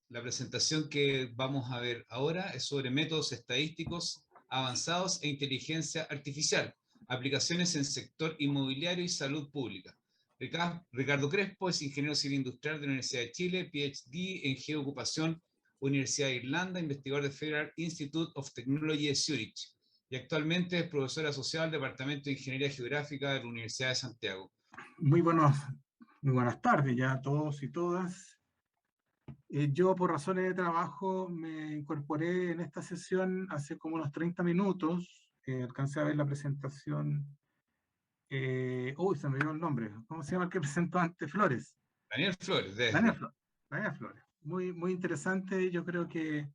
La presentación que vamos a ver ahora es sobre métodos estadísticos avanzados e inteligencia artificial, aplicaciones en sector inmobiliario y salud pública. Ricardo Crespo es ingeniero civil industrial de la Universidad de Chile, PhD en geoocupación, Universidad de Irlanda, investigador de Federal Institute of Technology de Zurich, y actualmente es profesor asociado al Departamento de Ingeniería Geográfica de la Universidad de Santiago. Muy buenas tardes ya a todos y todas. Yo, por razones de trabajo, me incorporé en esta sesión hace como unos 30 minutos. Alcancé a ver la presentación. Se me dio el nombre. ¿Cómo se llama el que presentó antes? Flores. Daniel Flores, Daniel Flores. Muy interesante. Yo creo que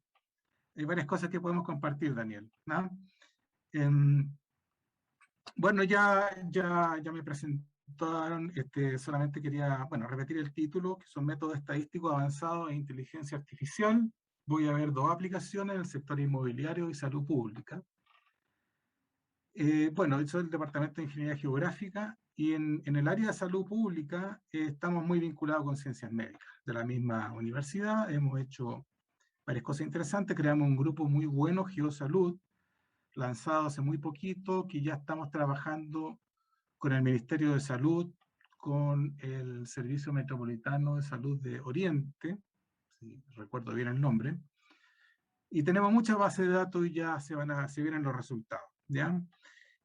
hay varias cosas que podemos compartir, Daniel, ¿no? Bueno, ya me presentaron, solamente quería, repetir el título, que son métodos estadísticos avanzados e inteligencia artificial. Voy a ver dos aplicaciones en el sector inmobiliario y salud pública. Yo soy del Departamento de Ingeniería Geográfica y en el área de salud pública estamos muy vinculados con ciencias médicas. De la misma universidad hemos hecho varias cosas interesantes, creamos un grupo muy bueno, GeoSalud, lanzado hace muy poquito, que ya estamos trabajando con el Ministerio de Salud, con el Servicio Metropolitano de Salud de Oriente, si recuerdo bien el nombre, y tenemos muchas bases de datos y ya se vienen los resultados, ¿ya?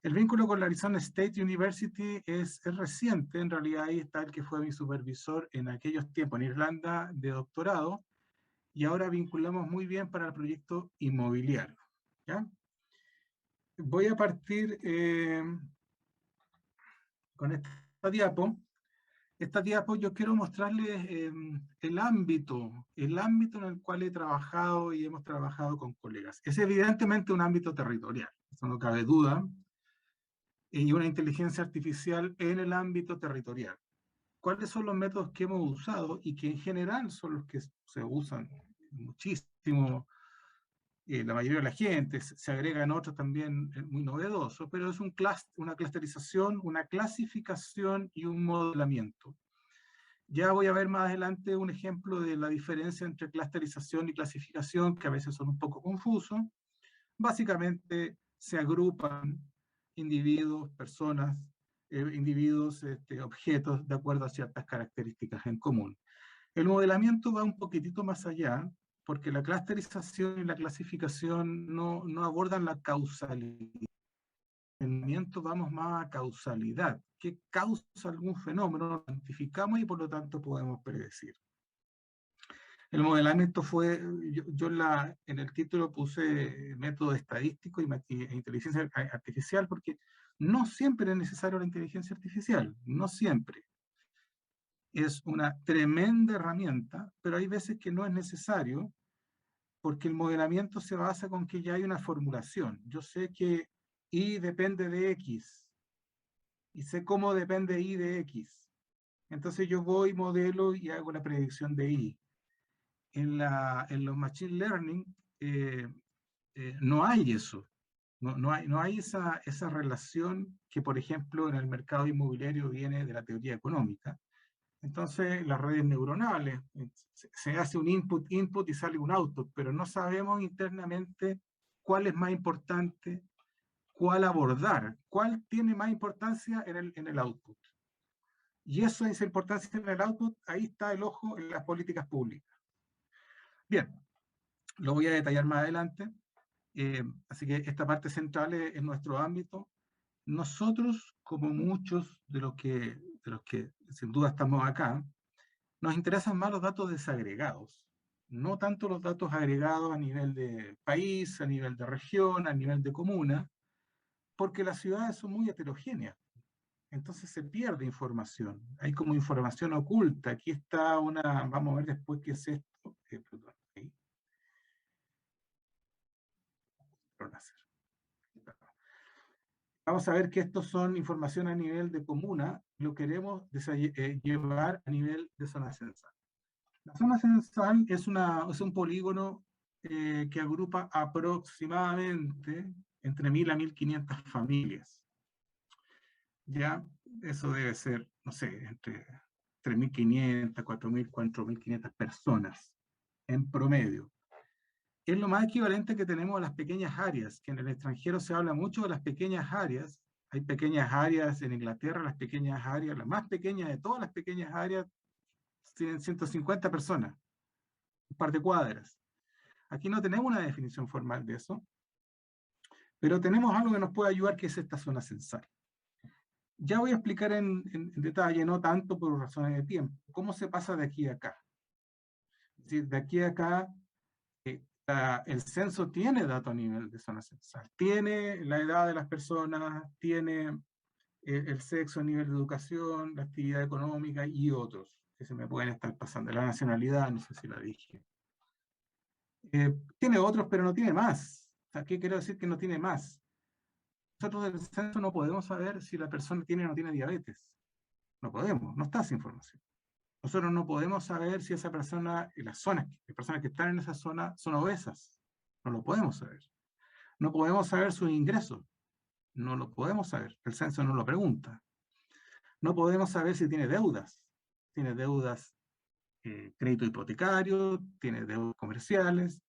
El vínculo con la Arizona State University es reciente, en realidad ahí está el que fue mi supervisor en aquellos tiempos en Irlanda de doctorado, y ahora vinculamos muy bien para el proyecto inmobiliario, ¿ya? Voy a partir con esta diapo. Esta diapo yo quiero mostrarles el ámbito en el cual he trabajado y hemos trabajado con colegas. Es evidentemente un ámbito territorial, eso no cabe duda, y una inteligencia artificial en el ámbito territorial. ¿Cuáles son los métodos que hemos usado y que en general son los que se usan muchísimo? La mayoría de la gente, se agregan otros también muy novedosos, pero es una clusterización, una clasificación y un modelamiento. Ya voy a ver más adelante un ejemplo de la diferencia entre clusterización y clasificación, que a veces son un poco confusos. Básicamente se agrupan individuos, personas, objetos, de acuerdo a ciertas características en común. El modelamiento va un poquitito más allá, porque la clusterización y la clasificación no abordan la causalidad. En el modelamiento vamos más a causalidad. ¿Qué causa algún fenómeno? Lo identificamos y por lo tanto podemos predecir. El modelamiento fue, en el título puse método estadístico e inteligencia artificial, porque no siempre es necesario la inteligencia artificial, no siempre. Es una tremenda herramienta, pero hay veces que no es necesario, porque el modelamiento se basa con que ya hay una formulación. Yo sé que Y depende de X, y sé cómo depende Y de X. Entonces yo voy, modelo y hago la predicción de Y. En los Machine Learning no hay eso. No hay esa relación que, por ejemplo, en el mercado inmobiliario viene de la teoría económica. Entonces, las redes neuronales, se hace un input y sale un output, pero no sabemos internamente cuál es más importante, cuál abordar, cuál tiene más importancia en el output. Y esa importancia en el output, ahí está el ojo en las políticas públicas. Bien, lo voy a detallar más adelante. Así que esta parte central es nuestro ámbito. Nosotros, como muchos de los que sin duda estamos acá, nos interesan más los datos desagregados, no tanto los datos agregados a nivel de país, a nivel de región, a nivel de comuna, porque las ciudades son muy heterogéneas. Entonces se pierde información. Hay como información oculta. Aquí está vamos a ver después qué es esto. Perdón, ahí. Vamos a ver que estos son información a nivel de comuna, lo queremos llevar a nivel de zona censal. La zona censal es un polígono que agrupa aproximadamente entre 1.000 a 1.500 familias. Ya, eso debe ser, no sé, entre 3.500, 4.000, 4.500 personas. en promedio. Es lo más equivalente que tenemos a las pequeñas áreas, que en el extranjero se habla mucho de las pequeñas áreas. Hay pequeñas áreas en Inglaterra, las pequeñas áreas, las más pequeñas de todas las pequeñas áreas, tienen 150 personas, un par de cuadras. Aquí no tenemos una definición formal de eso, pero tenemos algo que nos puede ayudar, que es esta zona censal. Ya voy a explicar en detalle, no tanto por razones de tiempo, cómo se pasa de aquí a acá. Es decir, de aquí a acá, el censo tiene datos a nivel de zona censal, tiene la edad de las personas, tiene el sexo, el nivel de educación, la actividad económica y otros que se me pueden estar pasando. La nacionalidad, no sé si la dije. Tiene otros, pero no tiene más. O sea, ¿qué quiero decir que no tiene más? Nosotros del censo no podemos saber si la persona tiene o no tiene diabetes. No podemos, no está esa información. Nosotros no podemos saber si esa persona, las personas que están en esa zona son obesas. No lo podemos saber. No podemos saber sus ingresos. No lo podemos saber. El censo no lo pregunta. No podemos saber si tiene deudas. Tiene deudas, crédito hipotecario, tiene deudas comerciales.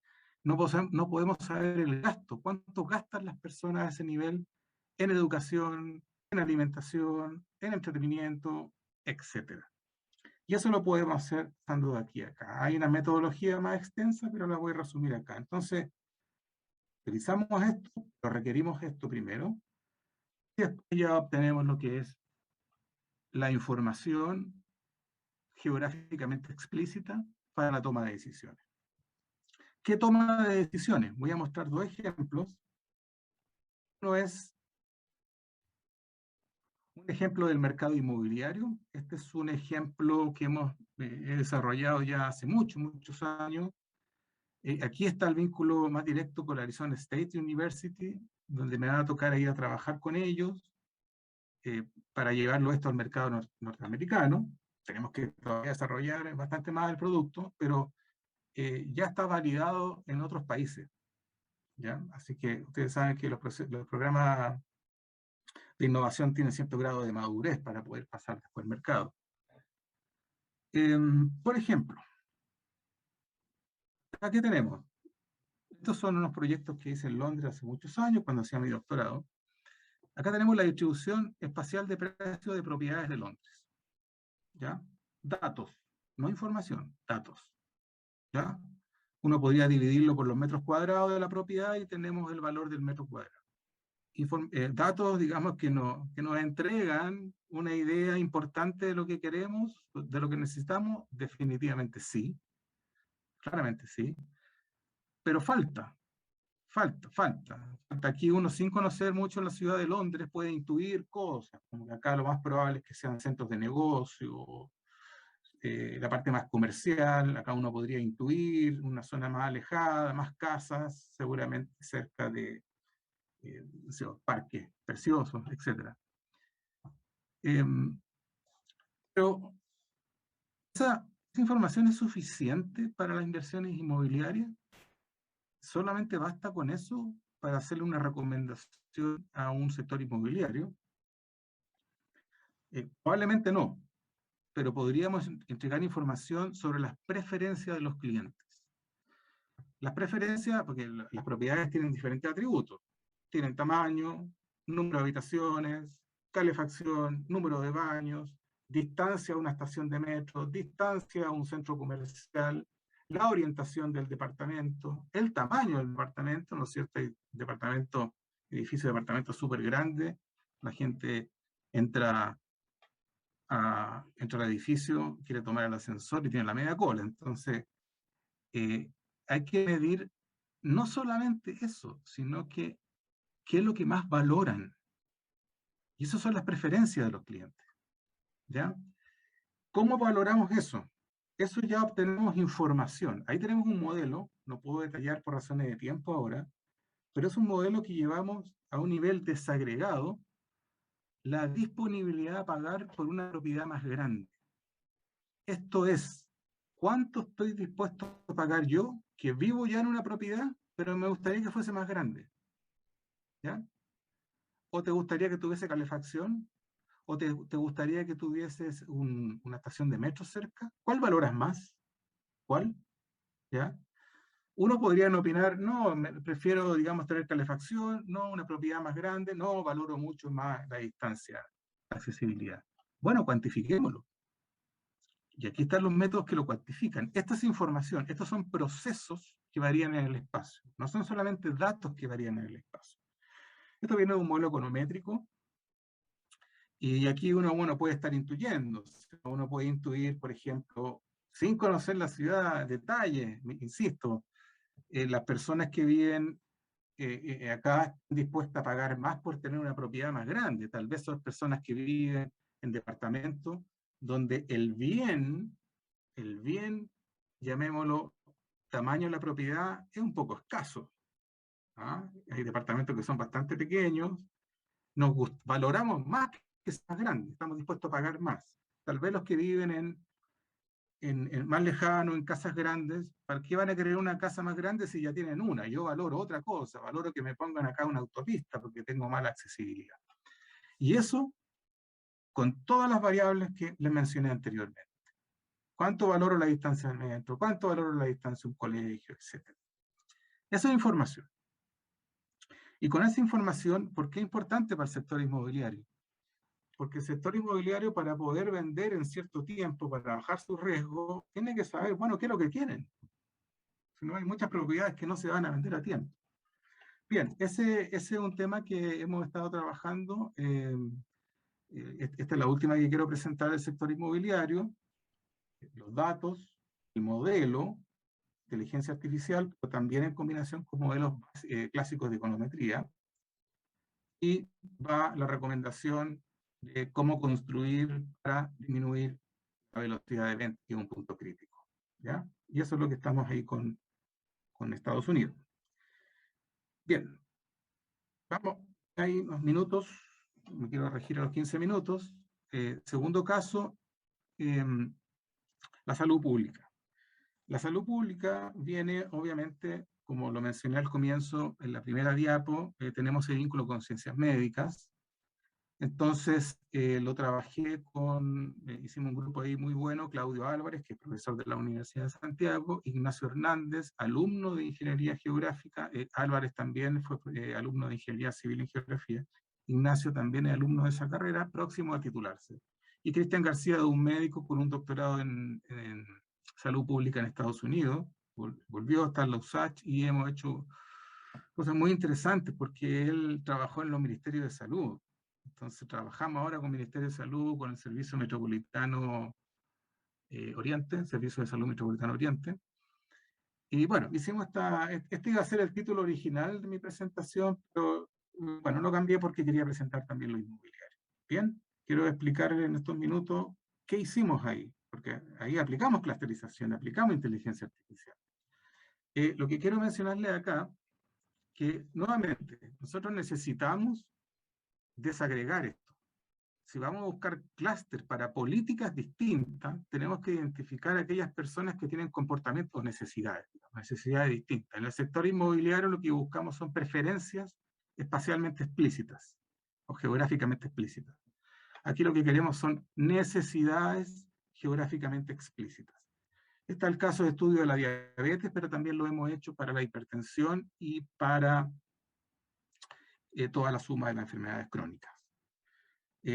No podemos saber el gasto. ¿Cuánto gastan las personas a ese nivel en educación, en alimentación, en entretenimiento, etcétera? Y eso lo podemos hacer estando de aquí a acá. Hay una metodología más extensa, pero la voy a resumir acá. Entonces, utilizamos esto, lo requerimos esto primero, y después ya obtenemos lo que es la información geográficamente explícita para la toma de decisiones. ¿Qué toma de decisiones? Voy a mostrar dos ejemplos. Uno es un ejemplo del mercado inmobiliario. Este es un ejemplo que hemos desarrollado ya hace muchos años. Aquí está el vínculo más directo con la Arizona State University, donde me va a tocar ir a trabajar con ellos para llevarlo esto al mercado norteamericano. Tenemos que todavía desarrollar bastante más el producto, pero ya está validado en otros países, ¿ya? Así que ustedes saben que los programas de innovación tienen cierto grado de madurez para poder pasar después al mercado. Por ejemplo, aquí tenemos, estos son unos proyectos que hice en Londres hace muchos años, cuando hacía mi doctorado. Acá tenemos la distribución espacial de precios de propiedades de Londres, ¿ya? Datos, no información, datos, ¿ya? Uno podría dividirlo por los metros cuadrados de la propiedad y tenemos el valor del metro cuadrado. Datos, digamos, que nos entregan una idea importante de lo que queremos, de lo que necesitamos, definitivamente sí, claramente sí, pero falta. Aquí uno, sin conocer mucho la ciudad de Londres, puede intuir cosas, como que acá lo más probable es que sean centros de negocio, la parte más comercial, acá uno podría intuir una zona más alejada, más casas, seguramente cerca de parques preciosos, etc. Pero esa información es suficiente para las inversiones inmobiliarias. ¿Solamente basta con eso para hacerle una recomendación a un sector inmobiliario? Probablemente no, pero podríamos entregar información sobre las preferencias de los clientes. Las preferencias, porque las propiedades tienen diferentes atributos. Tienen tamaño, número de habitaciones, calefacción, número de baños, distancia a una estación de metro, distancia a un centro comercial, la orientación del departamento, el tamaño del departamento, ¿no es cierto? Hay edificios de departamentos súper grandes, la gente entra al edificio, quiere tomar el ascensor y tiene la media cola. Entonces, hay que medir no solamente eso, sino que qué es lo que más valoran. Y esas son las preferencias de los clientes, ¿ya? ¿Cómo valoramos eso? Eso ya obtenemos información. Ahí tenemos un modelo, no puedo detallar por razones de tiempo ahora, pero es un modelo que llevamos a un nivel desagregado la disponibilidad a pagar por una propiedad más grande. Esto es, ¿cuánto estoy dispuesto a pagar yo, que vivo ya en una propiedad, pero me gustaría que fuese más grande? ¿Ya? ¿O te gustaría que tuviese calefacción? ¿O te gustaría que tuvieses una estación de metro cerca? ¿Cuál valoras más? ¿Cuál? ¿ya? Uno podría opinar, no, prefiero, digamos, tener calefacción, no, una propiedad más grande, no, valoro mucho más la distancia, la accesibilidad. Bueno, cuantifiquémoslo. Y aquí están los métodos que lo cuantifican. Esta es información, estos son procesos que varían en el espacio. No son solamente datos que varían en el espacio. Esto viene de un modelo econométrico, y aquí uno puede estar intuyendo. Uno puede intuir, por ejemplo, sin conocer la ciudad, detalles, insisto, las personas que viven acá están dispuestas a pagar más por tener una propiedad más grande. Tal vez son personas que viven en departamentos donde el bien, llamémoslo, tamaño de la propiedad, es un poco escaso. ¿Ah? Hay departamentos que son bastante pequeños, valoramos más que sea más grande, estamos dispuestos a pagar más. Tal vez los que viven en más lejano, en casas grandes, ¿para qué van a querer una casa más grande si ya tienen una? Yo valoro otra cosa, valoro que me pongan acá una autopista porque tengo mala accesibilidad. Y eso con todas las variables que les mencioné anteriormente. ¿Cuánto valoro la distancia del metro? ¿Cuánto valoro la distancia de un colegio? Etcétera. Esa es información. Y con esa información, ¿por qué es importante para el sector inmobiliario? Porque el sector inmobiliario, para poder vender en cierto tiempo, para bajar su riesgo, tiene que saber, bueno, qué es lo que quieren. Si no, hay muchas propiedades que no se van a vender a tiempo. Bien, ese es un tema que hemos estado trabajando. Esta es la última que quiero presentar del sector inmobiliario. Los datos, el modelo, inteligencia artificial, pero también en combinación con modelos clásicos de econometría. Y va la recomendación de cómo construir para disminuir la velocidad de venta, que es un punto crítico. ¿Ya? Y eso es lo que estamos ahí con Estados Unidos. Bien, vamos, hay unos minutos, me quiero regir a los 15 minutos. Segundo caso, la salud pública. La salud pública viene, obviamente, como lo mencioné al comienzo, en la primera diapo, tenemos el vínculo con ciencias médicas. Entonces, lo trabajé hicimos un grupo ahí muy bueno, Claudio Álvarez, que es profesor de la Universidad de Santiago, Ignacio Hernández, alumno de Ingeniería Geográfica, Álvarez también fue alumno de Ingeniería Civil en Geografía, Ignacio también es alumno de esa carrera, próximo a titularse. Y Cristian García, un médico con un doctorado en salud pública en Estados Unidos, volvió a estar en la USACH y hemos hecho cosas muy interesantes porque él trabajó en los ministerios de salud. Entonces trabajamos ahora con el Ministerio de Salud, con el Servicio Metropolitano Oriente, Servicio de Salud Metropolitano Oriente. Y bueno, hicimos este iba a ser el título original de mi presentación, pero bueno, lo cambié porque quería presentar también lo inmobiliario. Bien, quiero explicar en estos minutos qué hicimos ahí, porque ahí aplicamos clusterización, aplicamos inteligencia artificial. Lo que quiero mencionarles acá, que nuevamente nosotros necesitamos desagregar esto. Si vamos a buscar clúster para políticas distintas, tenemos que identificar a aquellas personas que tienen comportamientos o necesidades distintas. En el sector inmobiliario lo que buscamos son preferencias espacialmente explícitas o geográficamente explícitas. Aquí lo que queremos son necesidades geográficamente explícitas. Está el caso de estudio de la diabetes, pero también lo hemos hecho para la hipertensión y para toda la suma de las enfermedades crónicas.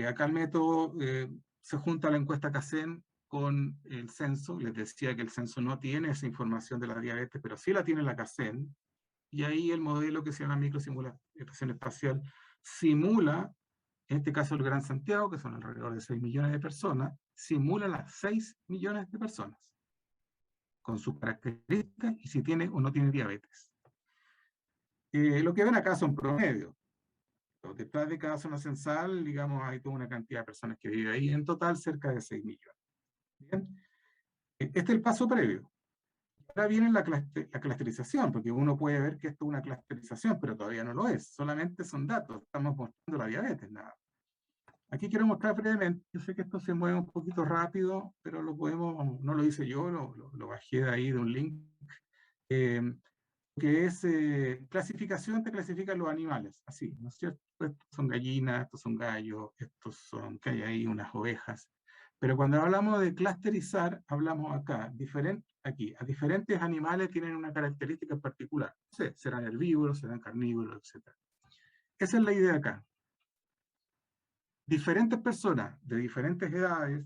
Acá el método se junta la encuesta CACEN con el censo. Les decía que el censo no tiene esa información de la diabetes, pero sí la tiene la CACEN. Y ahí el modelo que se llama microsimulación espacial simula, en este caso el Gran Santiago, que son alrededor de 6 millones de personas, simula las 6 millones de personas con sus características y si tiene o no tiene diabetes. Lo que ven acá son promedios. Detrás de cada zona censal, digamos, hay toda una cantidad de personas que viven ahí, en total cerca de 6 millones. ¿Bien? Este es el paso previo. Ahora viene la clusterización, porque uno puede ver que esto es una clusterización, pero todavía no lo es, solamente son datos, estamos mostrando la diabetes, nada. Aquí quiero mostrar brevemente, yo sé que esto se mueve un poquito rápido, pero lo podemos, no lo hice yo, lo bajé de ahí de un link, que es clasificación, te clasifican los animales, así, ¿no es cierto? Estos son gallinas, estos son gallos, estos son, que hay ahí unas ovejas, Pero cuando hablamos de clusterizar, hablamos acá, a diferentes animales tienen una característica particular. No sé, serán herbívoros, serán carnívoros, etc. Esa es la idea acá. Diferentes personas de diferentes edades,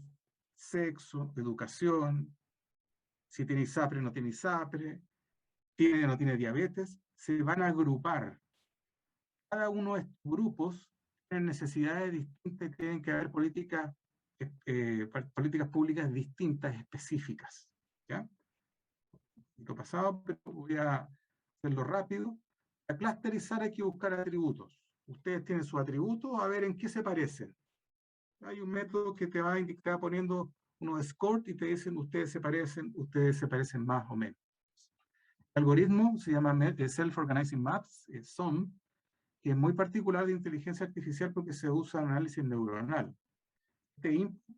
sexo, educación, si tiene ISAPRE o no tiene ISAPRE, tiene o no tiene diabetes, se van a agrupar. Cada uno de estos grupos tiene necesidades distintas y tienen que haber políticas públicas distintas, específicas. ¿Ya? Lo pasado, pero voy a hacerlo rápido. Para clusterizar hay que buscar atributos. Ustedes tienen sus atributos, a ver en qué se parecen. Hay un método que te va poniendo unos scores y te dicen ustedes se parecen más o menos. El algoritmo se llama Self-Organizing Maps, SOM, que es muy particular de inteligencia artificial porque se usa en análisis neuronal. Este input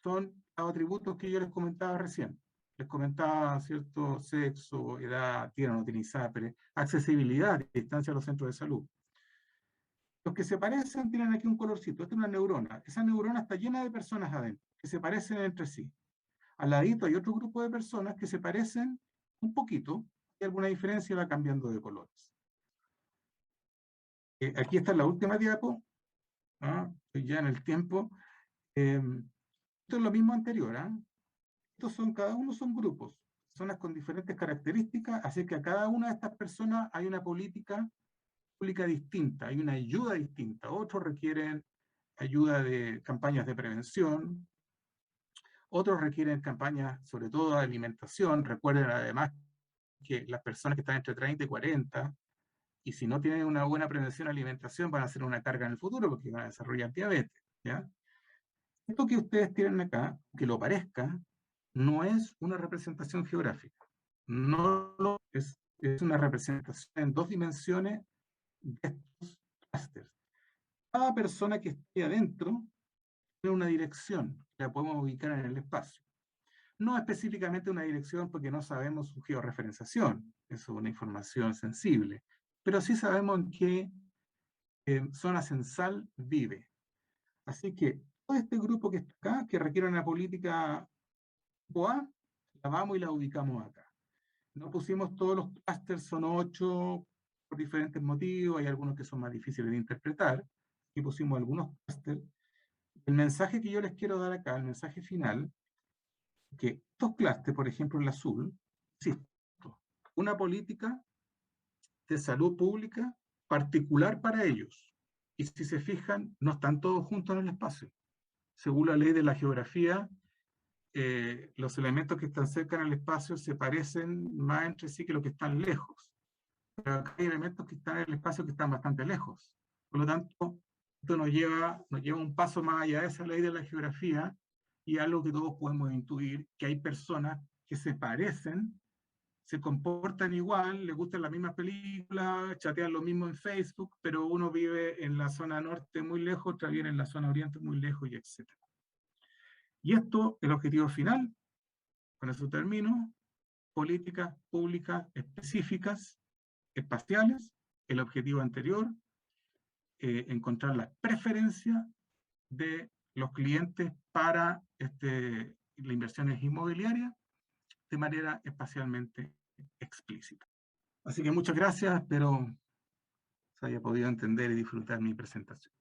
son los atributos que yo les comentaba recién. Les comentaba, ¿cierto? Sexo, edad, tiene o no tiene ISAPRE, accesibilidad, distancia a los centros de salud. Los que se parecen tienen aquí un colorcito. Esta es una neurona. Esa neurona está llena de personas adentro, que se parecen entre sí. Al ladito hay otro grupo de personas que se parecen un poquito, y alguna diferencia va cambiando de colores. Aquí está la última diapo. Estoy ya en el tiempo. Esto es lo mismo anterior. Cada uno son grupos, personas con diferentes características, así que a cada una de estas personas hay una política pública distinta, hay una ayuda distinta. Otros requieren ayuda de campañas de prevención, otros requieren campañas sobre todo de alimentación. Recuerden además que las personas que están entre 30 y 40, y si no tienen una buena prevención de alimentación, van a ser una carga en el futuro porque van a desarrollar diabetes. ¿Ya? Esto que ustedes tienen acá, que lo parezca, no es una representación geográfica. Es una representación en 2 dimensiones de estos clústeres. Cada persona que esté adentro tiene una dirección, la podemos ubicar en el espacio. No específicamente una dirección porque no sabemos su georreferenciación, eso es una información sensible, pero sí sabemos en qué zona censal vive. Así que todo este grupo que está acá, que requiere una política tipo A, la vamos y la ubicamos acá. No pusimos todos los clústeres, son 8 por diferentes motivos, hay algunos que son más difíciles de interpretar, y pusimos algunos clústeres. El mensaje que yo les quiero dar acá, el mensaje final, que estos clústeres, por ejemplo el azul, existe una política de salud pública particular para ellos. Y si se fijan, no están todos juntos en el espacio. Según la ley de la geografía, los elementos que están cerca en el espacio se parecen más entre sí que los que están lejos. Pero acá hay elementos que están en el espacio que están bastante lejos. Por lo tanto, esto nos lleva un paso más allá de esa ley de la geografía y algo que todos podemos intuir, que hay personas que se parecen, se comportan igual, les gustan las mismas películas, chatean lo mismo en Facebook, pero uno vive en la zona norte muy lejos, otro vive en la zona oriente muy lejos, y etc. Y esto, el objetivo final, con eso termino, políticas públicas específicas, espaciales, el objetivo anterior, encontrar la preferencia de los clientes para las inversiones inmobiliarias de manera espacialmente explícita. Así que muchas gracias, espero se haya podido entender y disfrutar mi presentación.